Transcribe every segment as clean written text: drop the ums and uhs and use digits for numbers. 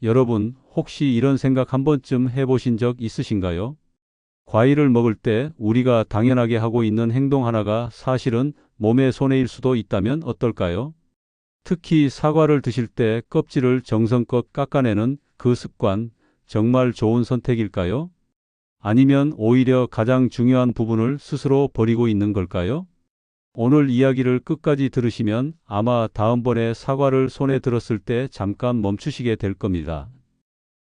여러분, 혹시 이런 생각 한 번쯤 해보신 적 있으신가요? 과일을 먹을 때 우리가 당연하게 하고 있는 행동 하나가 사실은 몸에 손해일 수도 있다면 어떨까요? 특히 사과를 드실 때 껍질을 정성껏 깎아내는 그 습관, 정말 좋은 선택일까요? 아니면 오히려 가장 중요한 부분을 스스로 버리고 있는 걸까요? 오늘 이야기를 끝까지 들으시면 아마 다음번에 사과를 손에 들었을 때 잠깐 멈추시게 될 겁니다.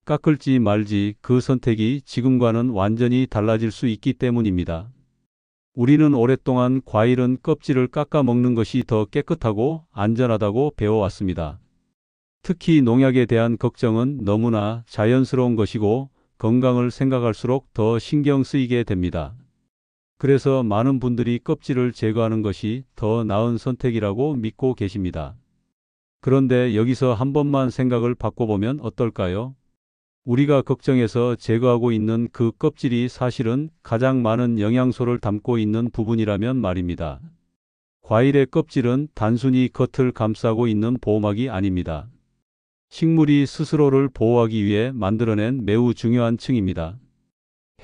깎을지 말지 그 선택이 지금과는 완전히 달라질 수 있기 때문입니다. 우리는 오랫동안 과일은 껍질을 깎아 먹는 것이 더 깨끗하고 안전하다고 배워왔습니다. 특히 농약에 대한 걱정은 너무나 자연스러운 것이고 건강을 생각할수록 더 신경 쓰이게 됩니다. 그래서 많은 분들이 껍질을 제거하는 것이 더 나은 선택이라고 믿고 계십니다. 그런데 여기서 한 번만 생각을 바꿔보면 어떨까요? 우리가 걱정해서 제거하고 있는 그 껍질이 사실은 가장 많은 영양소를 담고 있는 부분이라면 말입니다. 과일의 껍질은 단순히 겉을 감싸고 있는 보호막이 아닙니다. 식물이 스스로를 보호하기 위해 만들어낸 매우 중요한 층입니다.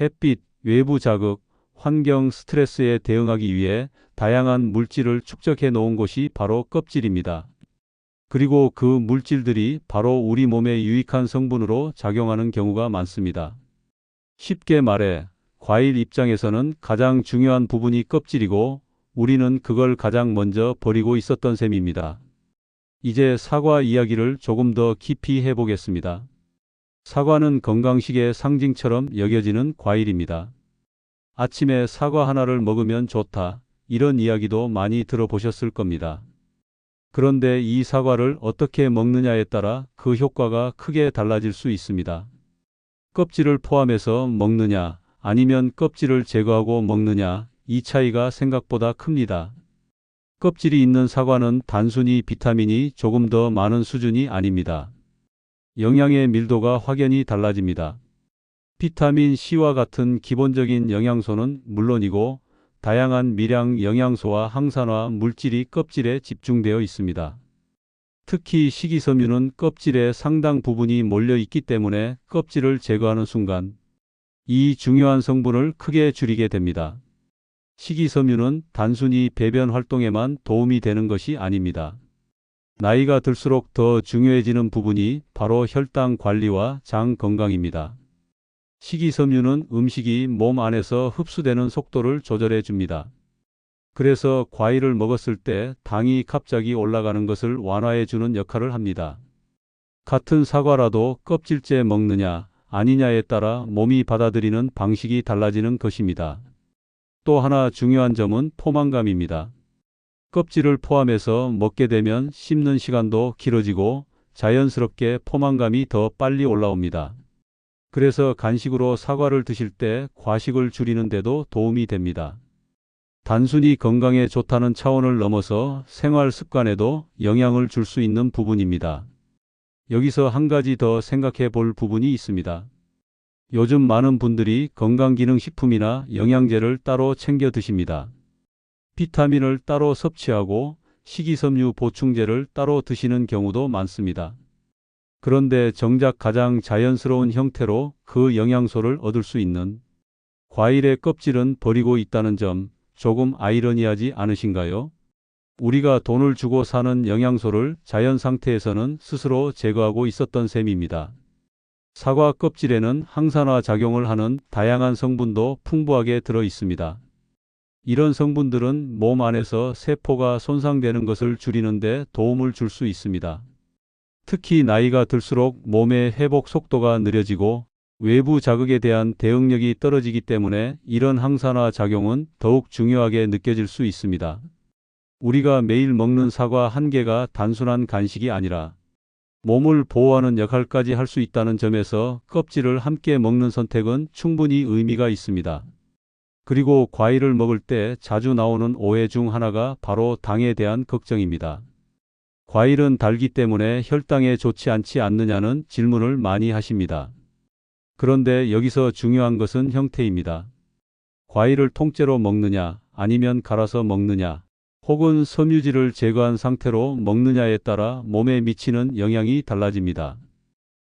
햇빛, 외부 자극, 환경 스트레스에 대응하기 위해 다양한 물질을 축적해 놓은 곳이 바로 껍질입니다. 그리고 그 물질들이 바로 우리 몸에 유익한 성분으로 작용하는 경우가 많습니다. 쉽게 말해, 과일 입장에서는 가장 중요한 부분이 껍질이고 우리는 그걸 가장 먼저 버리고 있었던 셈입니다. 이제 사과 이야기를 조금 더 깊이 해보겠습니다. 사과는 건강식의 상징처럼 여겨지는 과일입니다. 아침에 사과 하나를 먹으면 좋다, 이런 이야기도 많이 들어보셨을 겁니다. 그런데 이 사과를 어떻게 먹느냐에 따라 그 효과가 크게 달라질 수 있습니다. 껍질을 포함해서 먹느냐, 아니면 껍질을 제거하고 먹느냐, 이 차이가 생각보다 큽니다. 껍질이 있는 사과는 단순히 비타민이 조금 더 많은 수준이 아닙니다. 영양의 밀도가 확연히 달라집니다. 비타민 C와 같은 기본적인 영양소는 물론이고 다양한 미량 영양소와 항산화 물질이 껍질에 집중되어 있습니다. 특히 식이섬유는 껍질의 상당 부분이 몰려 있기 때문에 껍질을 제거하는 순간 이 중요한 성분을 크게 줄이게 됩니다. 식이섬유는 단순히 배변 활동에만 도움이 되는 것이 아닙니다. 나이가 들수록 더 중요해지는 부분이 바로 혈당 관리와 장 건강입니다. 식이섬유는 음식이 몸 안에서 흡수되는 속도를 조절해 줍니다. 그래서 과일을 먹었을 때 당이 갑자기 올라가는 것을 완화해 주는 역할을 합니다. 같은 사과라도 껍질째 먹느냐 아니냐에 따라 몸이 받아들이는 방식이 달라지는 것입니다. 또 하나 중요한 점은 포만감입니다. 껍질을 포함해서 먹게 되면 씹는 시간도 길어지고 자연스럽게 포만감이 더 빨리 올라옵니다. 그래서 간식으로 사과를 드실 때 과식을 줄이는 데도 도움이 됩니다. 단순히 건강에 좋다는 차원을 넘어서 생활 습관에도 영향을 줄 수 있는 부분입니다. 여기서 한 가지 더 생각해 볼 부분이 있습니다. 요즘 많은 분들이 건강기능식품이나 영양제를 따로 챙겨 드십니다. 비타민을 따로 섭취하고 식이섬유 보충제를 따로 드시는 경우도 많습니다. 그런데 정작 가장 자연스러운 형태로 그 영양소를 얻을 수 있는 과일의 껍질은 버리고 있다는 점 조금 아이러니하지 않으신가요? 우리가 돈을 주고 사는 영양소를 자연 상태에서는 스스로 제거하고 있었던 셈입니다. 사과 껍질에는 항산화 작용을 하는 다양한 성분도 풍부하게 들어 있습니다. 이런 성분들은 몸 안에서 세포가 손상되는 것을 줄이는 데 도움을 줄 수 있습니다. 특히 나이가 들수록 몸의 회복 속도가 느려지고 외부 자극에 대한 대응력이 떨어지기 때문에 이런 항산화 작용은 더욱 중요하게 느껴질 수 있습니다. 우리가 매일 먹는 사과 한 개가 단순한 간식이 아니라 몸을 보호하는 역할까지 할 수 있다는 점에서 껍질을 함께 먹는 선택은 충분히 의미가 있습니다. 그리고 과일을 먹을 때 자주 나오는 오해 중 하나가 바로 당에 대한 걱정입니다. 과일은 달기 때문에 혈당에 좋지 않지 않느냐는 질문을 많이 하십니다. 그런데 여기서 중요한 것은 형태입니다. 과일을 통째로 먹느냐, 아니면 갈아서 먹느냐, 혹은 섬유질을 제거한 상태로 먹느냐에 따라 몸에 미치는 영향이 달라집니다.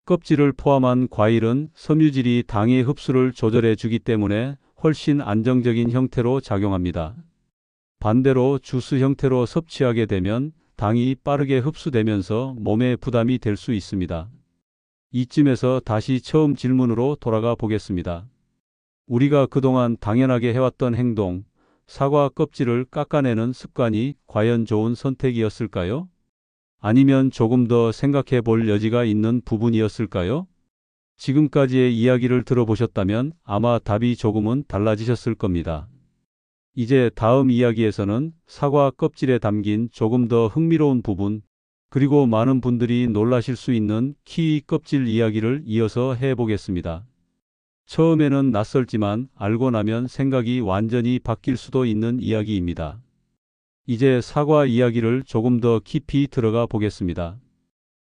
껍질을 포함한 과일은 섬유질이 당의 흡수를 조절해 주기 때문에 훨씬 안정적인 형태로 작용합니다. 반대로 주스 형태로 섭취하게 되면 당이 빠르게 흡수되면서 몸에 부담이 될 수 있습니다. 이쯤에서 다시 처음 질문으로 돌아가 보겠습니다. 우리가 그동안 당연하게 해왔던 행동, 사과 껍질을 깎아내는 습관이 과연 좋은 선택이었을까요? 아니면 조금 더 생각해 볼 여지가 있는 부분이었을까요? 지금까지의 이야기를 들어보셨다면 아마 답이 조금은 달라지셨을 겁니다. 이제 다음 이야기에서는 사과 껍질에 담긴 조금 더 흥미로운 부분, 그리고 많은 분들이 놀라실 수 있는 키위 껍질 이야기를 이어서 해보겠습니다. 처음에는 낯설지만 알고 나면 생각이 완전히 바뀔 수도 있는 이야기입니다. 이제 사과 이야기를 조금 더 깊이 들어가 보겠습니다.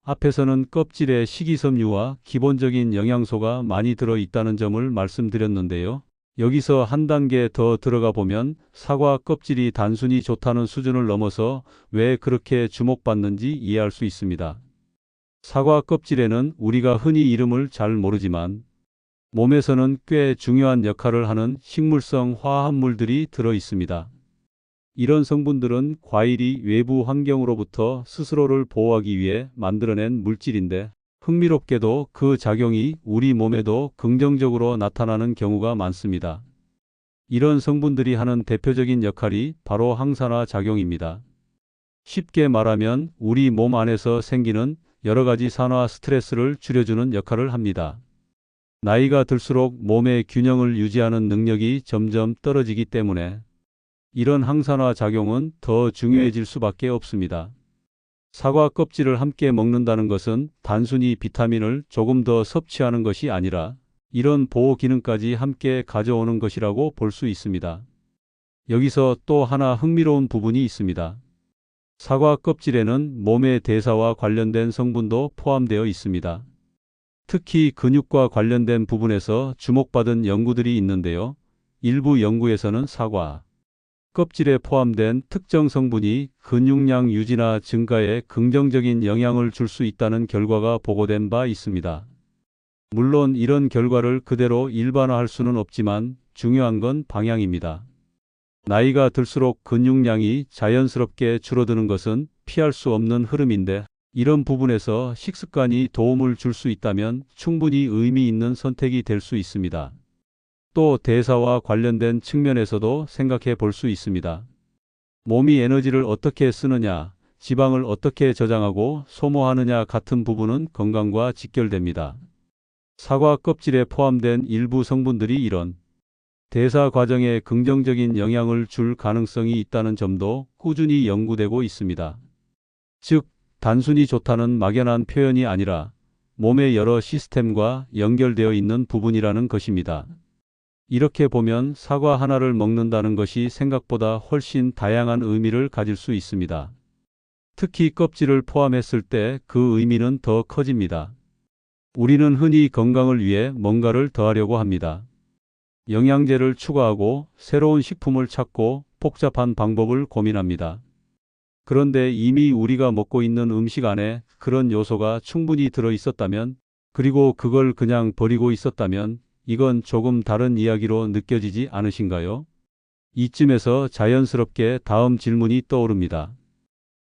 앞에서는 껍질에 식이섬유와 기본적인 영양소가 많이 들어있다는 점을 말씀드렸는데요. 여기서 한 단계 더 들어가 보면 사과 껍질이 단순히 좋다는 수준을 넘어서 왜 그렇게 주목받는지 이해할 수 있습니다. 사과 껍질에는 우리가 흔히 이름을 잘 모르지만 몸에서는 꽤 중요한 역할을 하는 식물성 화합물들이 들어 있습니다. 이런 성분들은 과일이 외부 환경으로부터 스스로를 보호하기 위해 만들어낸 물질인데 흥미롭게도 그 작용이 우리 몸에도 긍정적으로 나타나는 경우가 많습니다. 이런 성분들이 하는 대표적인 역할이 바로 항산화 작용입니다. 쉽게 말하면 우리 몸 안에서 생기는 여러 가지 산화 스트레스를 줄여주는 역할을 합니다. 나이가 들수록 몸의 균형을 유지하는 능력이 점점 떨어지기 때문에 이런 항산화 작용은 더 중요해질 수밖에 없습니다. 사과 껍질을 함께 먹는다는 것은 단순히 비타민을 조금 더 섭취하는 것이 아니라 이런 보호 기능까지 함께 가져오는 것이라고 볼 수 있습니다. 여기서 또 하나 흥미로운 부분이 있습니다. 사과 껍질에는 몸의 대사와 관련된 성분도 포함되어 있습니다. 특히 근육과 관련된 부분에서 주목받은 연구들이 있는데요. 일부 연구에서는 사과 껍질에 포함된 특정 성분이 근육량 유지나 증가에 긍정적인 영향을 줄 수 있다는 결과가 보고된 바 있습니다. 물론 이런 결과를 그대로 일반화할 수는 없지만 중요한 건 방향입니다. 나이가 들수록 근육량이 자연스럽게 줄어드는 것은 피할 수 없는 흐름인데 이런 부분에서 식습관이 도움을 줄 수 있다면 충분히 의미 있는 선택이 될 수 있습니다. 또 대사와 관련된 측면에서도 생각해 볼 수 있습니다. 몸이 에너지를 어떻게 쓰느냐, 지방을 어떻게 저장하고 소모하느냐 같은 부분은 건강과 직결됩니다. 사과 껍질에 포함된 일부 성분들이 이런 대사 과정에 긍정적인 영향을 줄 가능성이 있다는 점도 꾸준히 연구되고 있습니다. 즉, 단순히 좋다는 막연한 표현이 아니라 몸의 여러 시스템과 연결되어 있는 부분이라는 것입니다. 이렇게 보면 사과 하나를 먹는다는 것이 생각보다 훨씬 다양한 의미를 가질 수 있습니다. 특히 껍질을 포함했을 때 그 의미는 더 커집니다. 우리는 흔히 건강을 위해 뭔가를 더하려고 합니다. 영양제를 추가하고 새로운 식품을 찾고 복잡한 방법을 고민합니다. 그런데 이미 우리가 먹고 있는 음식 안에 그런 요소가 충분히 들어 있었다면, 그리고 그걸 그냥 버리고 있었다면 이건 조금 다른 이야기로 느껴지지 않으신가요? 이쯤에서 자연스럽게 다음 질문이 떠오릅니다.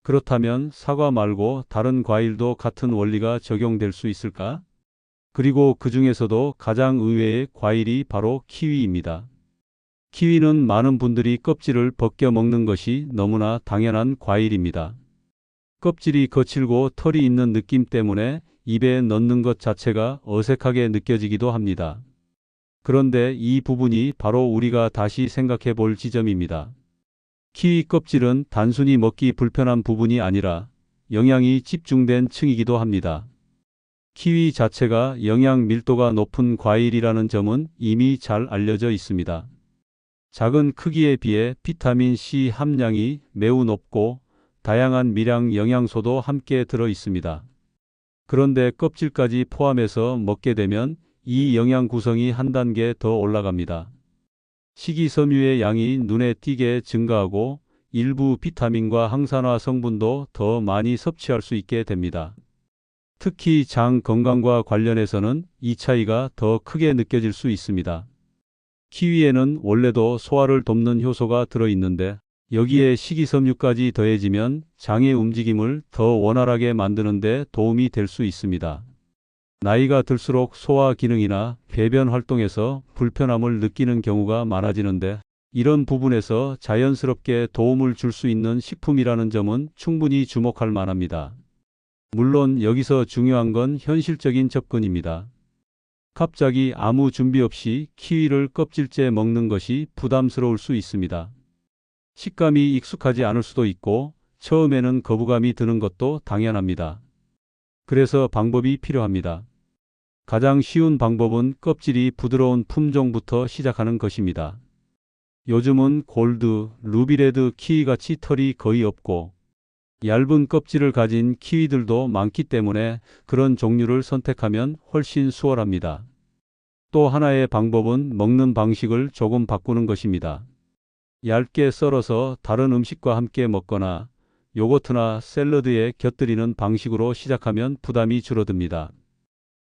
그렇다면 사과 말고 다른 과일도 같은 원리가 적용될 수 있을까? 그리고 그 중에서도 가장 의외의 과일이 바로 키위입니다. 키위는 많은 분들이 껍질을 벗겨 먹는 것이 너무나 당연한 과일입니다. 껍질이 거칠고 털이 있는 느낌 때문에 입에 넣는 것 자체가 어색하게 느껴지기도 합니다. 그런데 이 부분이 바로 우리가 다시 생각해 볼 지점입니다. 키위 껍질은 단순히 먹기 불편한 부분이 아니라 영양이 집중된 층이기도 합니다. 키위 자체가 영양 밀도가 높은 과일이라는 점은 이미 잘 알려져 있습니다. 작은 크기에 비해 비타민 C 함량이 매우 높고 다양한 미량 영양소도 함께 들어 있습니다. 그런데 껍질까지 포함해서 먹게 되면 이 영양 구성이 한 단계 더 올라갑니다. 식이섬유의 양이 눈에 띄게 증가하고 일부 비타민과 항산화 성분도 더 많이 섭취할 수 있게 됩니다. 특히 장 건강과 관련해서는 이 차이가 더 크게 느껴질 수 있습니다. 키위에는 원래도 소화를 돕는 효소가 들어있는데 여기에 식이섬유까지 더해지면 장의 움직임을 더 원활하게 만드는 데 도움이 될 수 있습니다. 나이가 들수록 소화 기능이나 배변 활동에서 불편함을 느끼는 경우가 많아지는데 이런 부분에서 자연스럽게 도움을 줄 수 있는 식품이라는 점은 충분히 주목할 만합니다. 물론 여기서 중요한 건 현실적인 접근입니다. 갑자기 아무 준비 없이 키위를 껍질째 먹는 것이 부담스러울 수 있습니다. 식감이 익숙하지 않을 수도 있고 처음에는 거부감이 드는 것도 당연합니다. 그래서 방법이 필요합니다. 가장 쉬운 방법은 껍질이 부드러운 품종부터 시작하는 것입니다. 요즘은 골드, 루비레드 키위같이 털이 거의 없고 얇은 껍질을 가진 키위들도 많기 때문에 그런 종류를 선택하면 훨씬 수월합니다. 또 하나의 방법은 먹는 방식을 조금 바꾸는 것입니다. 얇게 썰어서 다른 음식과 함께 먹거나 요거트나 샐러드에 곁들이는 방식으로 시작하면 부담이 줄어듭니다.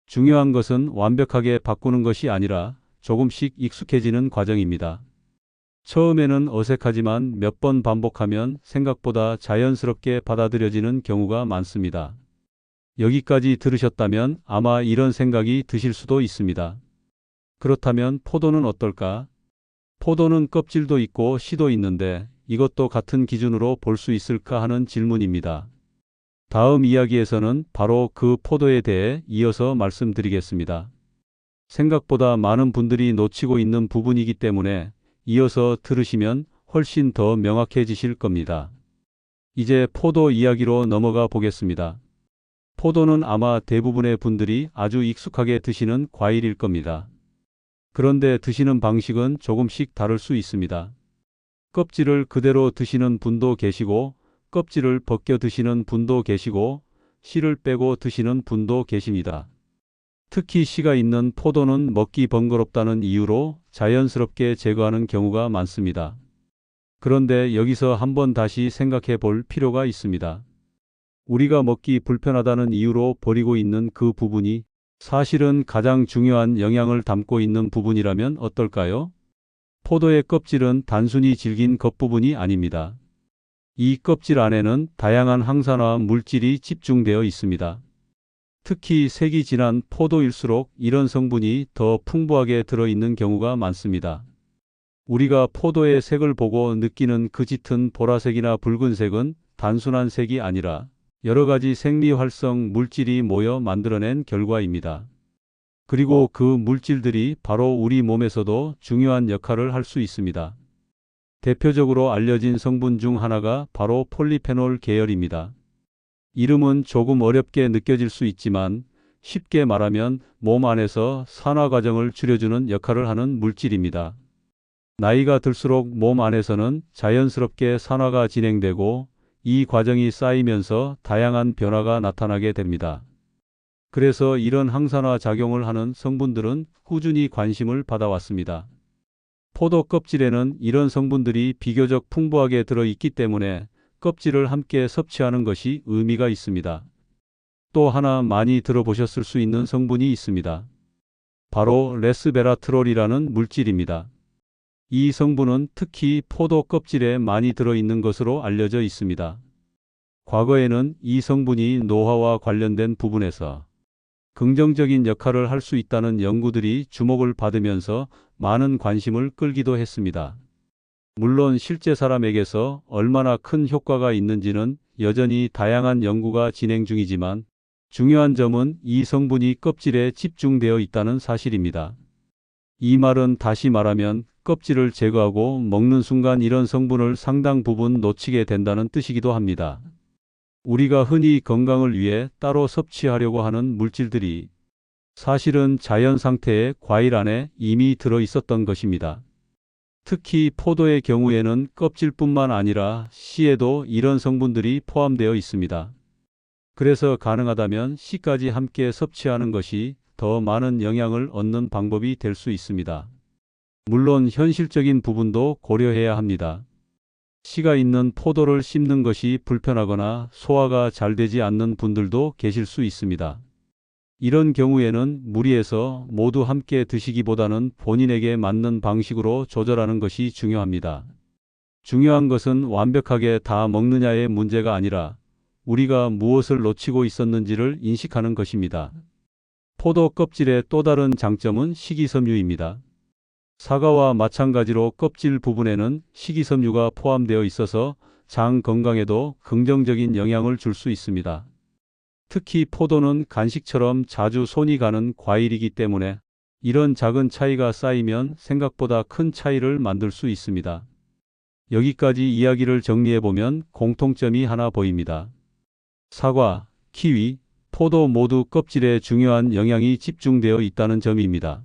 중요한 것은 완벽하게 바꾸는 것이 아니라 조금씩 익숙해지는 과정입니다. 처음에는 어색하지만 몇 번 반복하면 생각보다 자연스럽게 받아들여지는 경우가 많습니다. 여기까지 들으셨다면 아마 이런 생각이 드실 수도 있습니다. 그렇다면 포도는 어떨까? 포도는 껍질도 있고 씨도 있는데 이것도 같은 기준으로 볼 수 있을까 하는 질문입니다. 다음 이야기에서는 바로 그 포도에 대해 이어서 말씀드리겠습니다. 생각보다 많은 분들이 놓치고 있는 부분이기 때문에 이어서 들으시면 훨씬 더 명확해지실 겁니다. 이제 포도 이야기로 넘어가 보겠습니다. 포도는 아마 대부분의 분들이 아주 익숙하게 드시는 과일일 겁니다. 그런데 드시는 방식은 조금씩 다를 수 있습니다. 껍질을 그대로 드시는 분도 계시고 껍질을 벗겨 드시는 분도 계시고 씨를 빼고 드시는 분도 계십니다. 특히 씨가 있는 포도는 먹기 번거롭다는 이유로 자연스럽게 제거하는 경우가 많습니다. 그런데 여기서 한번 다시 생각해 볼 필요가 있습니다. 우리가 먹기 불편하다는 이유로 버리고 있는 그 부분이 사실은 가장 중요한 영양을 담고 있는 부분이라면 어떨까요? 포도의 껍질은 단순히 질긴 겉부분이 아닙니다. 이 껍질 안에는 다양한 항산화 물질이 집중되어 있습니다. 특히 색이 진한 포도일수록 이런 성분이 더 풍부하게 들어있는 경우가 많습니다. 우리가 포도의 색을 보고 느끼는 그 짙은 보라색이나 붉은색은 단순한 색이 아니라 여러 가지 생리활성 물질이 모여 만들어낸 결과입니다. 그리고 그 물질들이 바로 우리 몸에서도 중요한 역할을 할 수 있습니다. 대표적으로 알려진 성분 중 하나가 바로 폴리페놀 계열입니다. 이름은 조금 어렵게 느껴질 수 있지만 쉽게 말하면 몸 안에서 산화 과정을 줄여주는 역할을 하는 물질입니다. 나이가 들수록 몸 안에서는 자연스럽게 산화가 진행되고 이 과정이 쌓이면서 다양한 변화가 나타나게 됩니다. 그래서 이런 항산화 작용을 하는 성분들은 꾸준히 관심을 받아왔습니다. 포도 껍질에는 이런 성분들이 비교적 풍부하게 들어있기 때문에 껍질을 함께 섭취하는 것이 의미가 있습니다. 또 하나 많이 들어보셨을 수 있는 성분이 있습니다. 바로 레스베라트롤이라는 물질입니다. 이 성분은 특히 포도 껍질에 많이 들어있는 것으로 알려져 있습니다. 과거에는 이 성분이 노화와 관련된 부분에서 긍정적인 역할을 할 수 있다는 연구들이 주목을 받으면서 많은 관심을 끌기도 했습니다. 물론 실제 사람에게서 얼마나 큰 효과가 있는지는 여전히 다양한 연구가 진행 중이지만 중요한 점은 이 성분이 껍질에 집중되어 있다는 사실입니다. 이 말은 다시 말하면 껍질을 제거하고 먹는 순간 이런 성분을 상당 부분 놓치게 된다는 뜻이기도 합니다. 우리가 흔히 건강을 위해 따로 섭취하려고 하는 물질들이 사실은 자연 상태의 과일 안에 이미 들어 있었던 것입니다. 특히 포도의 경우에는 껍질뿐만 아니라 씨에도 이런 성분들이 포함되어 있습니다. 그래서 가능하다면 씨까지 함께 섭취하는 것이 더 많은 영양을 얻는 방법이 될 수 있습니다. 물론 현실적인 부분도 고려해야 합니다. 씨가 있는 포도를 씹는 것이 불편하거나 소화가 잘 되지 않는 분들도 계실 수 있습니다. 이런 경우에는 무리해서 모두 함께 드시기보다는 본인에게 맞는 방식으로 조절하는 것이 중요합니다. 중요한 것은 완벽하게 다 먹느냐의 문제가 아니라 우리가 무엇을 놓치고 있었는지를 인식하는 것입니다. 포도 껍질의 또 다른 장점은 식이섬유입니다. 사과와 마찬가지로 껍질 부분에는 식이섬유가 포함되어 있어서 장 건강에도 긍정적인 영향을 줄 수 있습니다. 특히 포도는 간식처럼 자주 손이 가는 과일이기 때문에 이런 작은 차이가 쌓이면 생각보다 큰 차이를 만들 수 있습니다. 여기까지 이야기를 정리해보면 공통점이 하나 보입니다. 사과, 키위, 포도 모두 껍질에 중요한 영양이 집중되어 있다는 점입니다.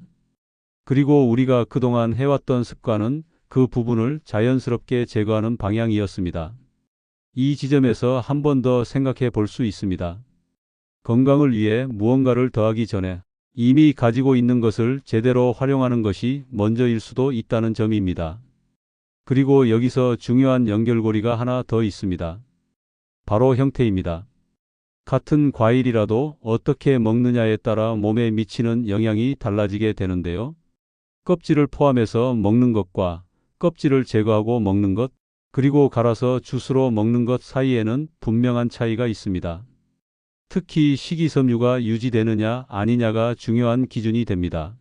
그리고 우리가 그동안 해왔던 습관은 그 부분을 자연스럽게 제거하는 방향이었습니다. 이 지점에서 한 번 더 생각해 볼 수 있습니다. 건강을 위해 무언가를 더하기 전에 이미 가지고 있는 것을 제대로 활용하는 것이 먼저일 수도 있다는 점입니다. 그리고 여기서 중요한 연결고리가 하나 더 있습니다. 바로 형태입니다. 같은 과일이라도 어떻게 먹느냐에 따라 몸에 미치는 영향이 달라지게 되는데요. 껍질을 포함해서 먹는 것과 껍질을 제거하고 먹는 것, 그리고 갈아서 주스로 먹는 것 사이에는 분명한 차이가 있습니다. 특히 식이섬유가 유지되느냐 아니냐가 중요한 기준이 됩니다.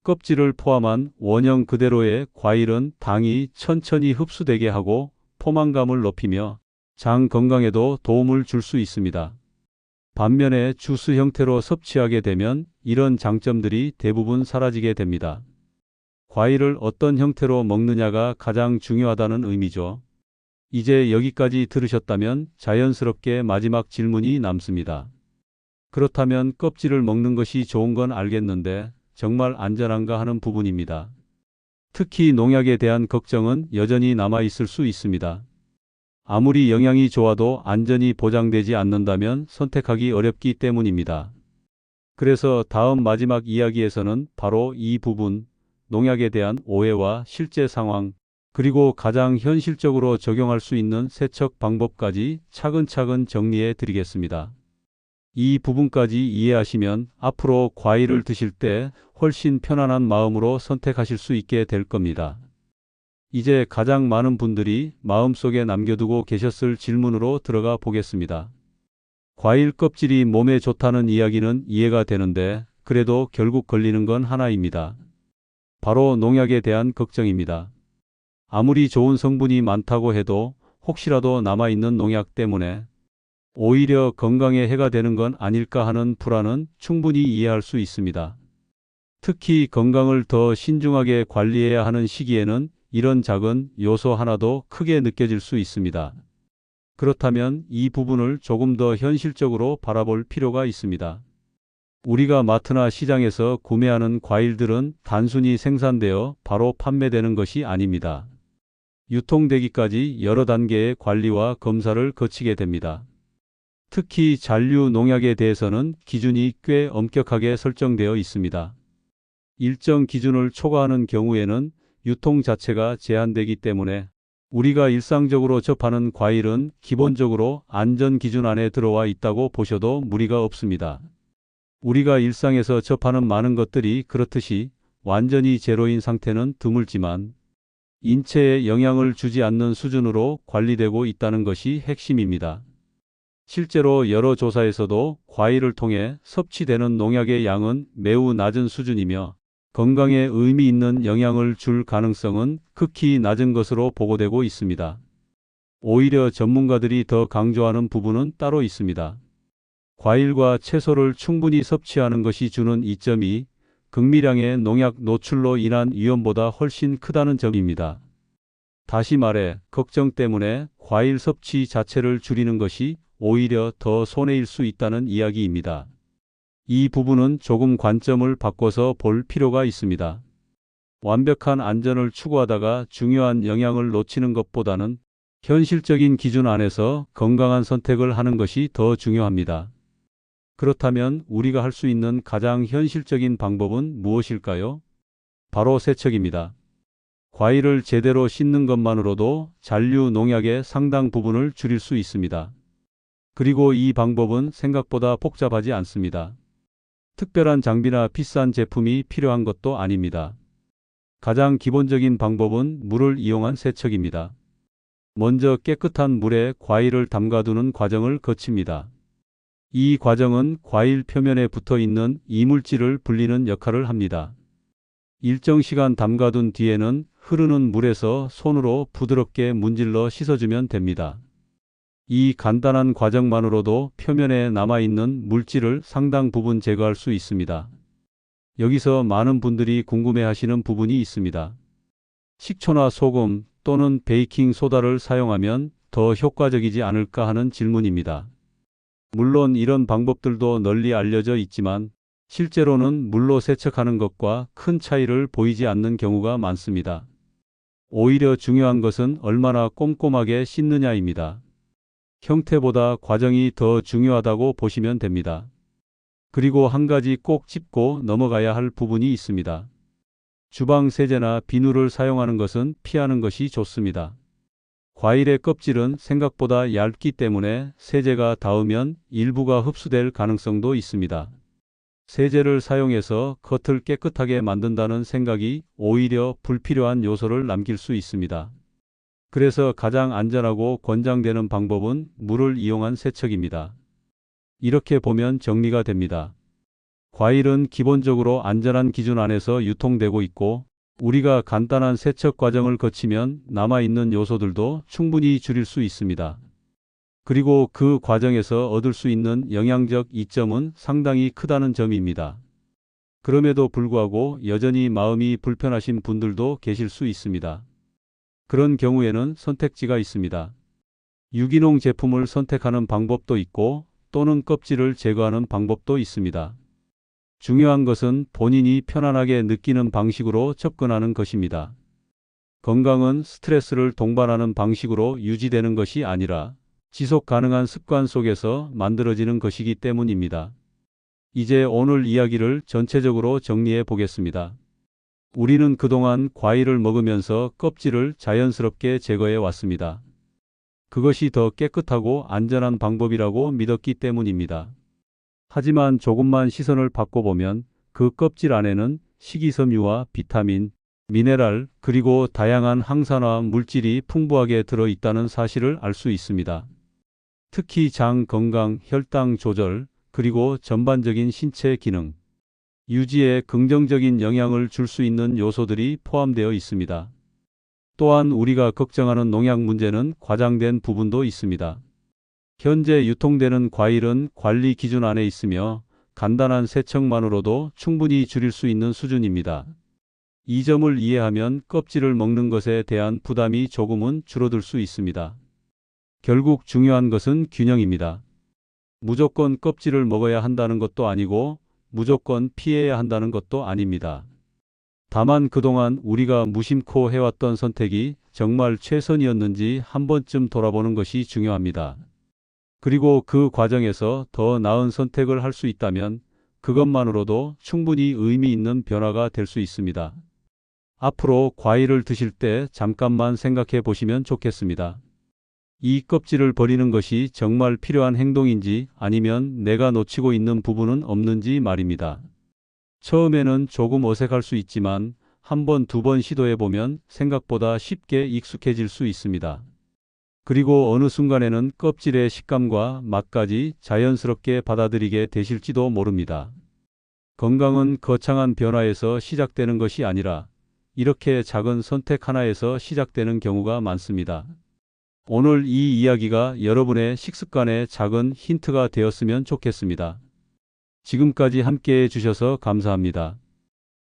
껍질을 포함한 원형 그대로의 과일은 당이 천천히 흡수되게 하고 포만감을 높이며 장 건강에도 도움을 줄 수 있습니다. 반면에 주스 형태로 섭취하게 되면 이런 장점들이 대부분 사라지게 됩니다. 과일을 어떤 형태로 먹느냐가 가장 중요하다는 의미죠. 이제 여기까지 들으셨다면 자연스럽게 마지막 질문이 남습니다. 그렇다면 껍질을 먹는 것이 좋은 건 알겠는데 정말 안전한가 하는 부분입니다. 특히 농약에 대한 걱정은 여전히 남아 있을 수 있습니다. 아무리 영양이 좋아도 안전이 보장되지 않는다면 선택하기 어렵기 때문입니다. 그래서 다음 마지막 이야기에서는 바로 이 부분, 농약에 대한 오해와 실제 상황, 그리고 가장 현실적으로 적용할 수 있는 세척 방법까지 차근차근 정리해 드리겠습니다. 이 부분까지 이해하시면 앞으로 과일을 드실 때 훨씬 편안한 마음으로 선택하실 수 있게 될 겁니다. 이제 가장 많은 분들이 마음속에 남겨두고 계셨을 질문으로 들어가 보겠습니다. 과일 껍질이 몸에 좋다는 이야기는 이해가 되는데 그래도 결국 걸리는 건 하나입니다. 바로 농약에 대한 걱정입니다. 아무리 좋은 성분이 많다고 해도 혹시라도 남아있는 농약 때문에 오히려 건강에 해가 되는 건 아닐까 하는 불안은 충분히 이해할 수 있습니다. 특히 건강을 더 신중하게 관리해야 하는 시기에는 이런 작은 요소 하나도 크게 느껴질 수 있습니다. 그렇다면 이 부분을 조금 더 현실적으로 바라볼 필요가 있습니다. 우리가 마트나 시장에서 구매하는 과일들은 단순히 생산되어 바로 판매되는 것이 아닙니다. 유통되기까지 여러 단계의 관리와 검사를 거치게 됩니다. 특히 잔류 농약에 대해서는 기준이 꽤 엄격하게 설정되어 있습니다. 일정 기준을 초과하는 경우에는 유통 자체가 제한되기 때문에 우리가 일상적으로 접하는 과일은 기본적으로 안전 기준 안에 들어와 있다고 보셔도 무리가 없습니다. 우리가 일상에서 접하는 많은 것들이 그렇듯이 완전히 제로인 상태는 드물지만 인체에 영향을 주지 않는 수준으로 관리되고 있다는 것이 핵심입니다. 실제로 여러 조사에서도 과일을 통해 섭취되는 농약의 양은 매우 낮은 수준이며 건강에 의미 있는 영향을 줄 가능성은 극히 낮은 것으로 보고되고 있습니다. 오히려 전문가들이 더 강조하는 부분은 따로 있습니다. 과일과 채소를 충분히 섭취하는 것이 주는 이점이 극미량의 농약 노출로 인한 위험보다 훨씬 크다는 점입니다. 다시 말해, 걱정 때문에 과일 섭취 자체를 줄이는 것이 오히려 더 손해일 수 있다는 이야기입니다. 이 부분은 조금 관점을 바꿔서 볼 필요가 있습니다. 완벽한 안전을 추구하다가 중요한 영향을 놓치는 것보다는 현실적인 기준 안에서 건강한 선택을 하는 것이 더 중요합니다. 그렇다면 우리가 할 수 있는 가장 현실적인 방법은 무엇일까요? 바로 세척입니다. 과일을 제대로 씻는 것만으로도 잔류 농약의 상당 부분을 줄일 수 있습니다. 그리고 이 방법은 생각보다 복잡하지 않습니다. 특별한 장비나 비싼 제품이 필요한 것도 아닙니다. 가장 기본적인 방법은 물을 이용한 세척입니다. 먼저 깨끗한 물에 과일을 담가두는 과정을 거칩니다. 이 과정은 과일 표면에 붙어 있는 이물질을 불리는 역할을 합니다. 일정 시간 담가둔 뒤에는 흐르는 물에서 손으로 부드럽게 문질러 씻어주면 됩니다. 이 간단한 과정만으로도 표면에 남아있는 물질을 상당 부분 제거할 수 있습니다. 여기서 많은 분들이 궁금해하시는 부분이 있습니다. 식초나 소금 또는 베이킹 소다를 사용하면 더 효과적이지 않을까 하는 질문입니다. 물론 이런 방법들도 널리 알려져 있지만 실제로는 물로 세척하는 것과 큰 차이를 보이지 않는 경우가 많습니다. 오히려 중요한 것은 얼마나 꼼꼼하게 씻느냐입니다. 형태보다 과정이 더 중요하다고 보시면 됩니다. 그리고 한 가지 꼭 짚고 넘어가야 할 부분이 있습니다. 주방 세제나 비누를 사용하는 것은 피하는 것이 좋습니다. 과일의 껍질은 생각보다 얇기 때문에 세제가 닿으면 일부가 흡수될 가능성도 있습니다. 세제를 사용해서 겉을 깨끗하게 만든다는 생각이 오히려 불필요한 요소를 남길 수 있습니다. 그래서 가장 안전하고 권장되는 방법은 물을 이용한 세척입니다. 이렇게 보면 정리가 됩니다. 과일은 기본적으로 안전한 기준 안에서 유통되고 있고 우리가 간단한 세척 과정을 거치면 남아있는 요소들도 충분히 줄일 수 있습니다. 그리고 그 과정에서 얻을 수 있는 영양적 이점은 상당히 크다는 점입니다. 그럼에도 불구하고 여전히 마음이 불편하신 분들도 계실 수 있습니다. 그런 경우에는 선택지가 있습니다. 유기농 제품을 선택하는 방법도 있고 또는 껍질을 제거하는 방법도 있습니다. 중요한 것은 본인이 편안하게 느끼는 방식으로 접근하는 것입니다. 건강은 스트레스를 동반하는 방식으로 유지되는 것이 아니라 지속 가능한 습관 속에서 만들어지는 것이기 때문입니다. 이제 오늘 이야기를 전체적으로 정리해 보겠습니다. 우리는 그동안 과일을 먹으면서 껍질을 자연스럽게 제거해 왔습니다. 그것이 더 깨끗하고 안전한 방법이라고 믿었기 때문입니다. 하지만 조금만 시선을 바꿔보면 그 껍질 안에는 식이섬유와 비타민, 미네랄, 그리고 다양한 항산화 물질이 풍부하게 들어있다는 사실을 알 수 있습니다. 특히 장 건강, 혈당 조절, 그리고 전반적인 신체 기능 유지에 긍정적인 영향을 줄 수 있는 요소들이 포함되어 있습니다. 또한 우리가 걱정하는 농약 문제는 과장된 부분도 있습니다. 현재 유통되는 과일은 관리 기준 안에 있으며 간단한 세척만으로도 충분히 줄일 수 있는 수준입니다. 이 점을 이해하면 껍질을 먹는 것에 대한 부담이 조금은 줄어들 수 있습니다. 결국 중요한 것은 균형입니다. 무조건 껍질을 먹어야 한다는 것도 아니고 무조건 피해야 한다는 것도 아닙니다. 다만 그동안 우리가 무심코 해왔던 선택이 정말 최선이었는지 한 번쯤 돌아보는 것이 중요합니다. 그리고 그 과정에서 더 나은 선택을 할 수 있다면 그것만으로도 충분히 의미 있는 변화가 될 수 있습니다. 앞으로 과일을 드실 때 잠깐만 생각해 보시면 좋겠습니다. 이 껍질을 버리는 것이 정말 필요한 행동인지 아니면 내가 놓치고 있는 부분은 없는지 말입니다. 처음에는 조금 어색할 수 있지만 한 번, 두 번 시도해 보면 생각보다 쉽게 익숙해질 수 있습니다. 그리고 어느 순간에는 껍질의 식감과 맛까지 자연스럽게 받아들이게 되실지도 모릅니다. 건강은 거창한 변화에서 시작되는 것이 아니라 이렇게 작은 선택 하나에서 시작되는 경우가 많습니다. 오늘 이 이야기가 여러분의 식습관에 작은 힌트가 되었으면 좋겠습니다. 지금까지 함께해 주셔서 감사합니다.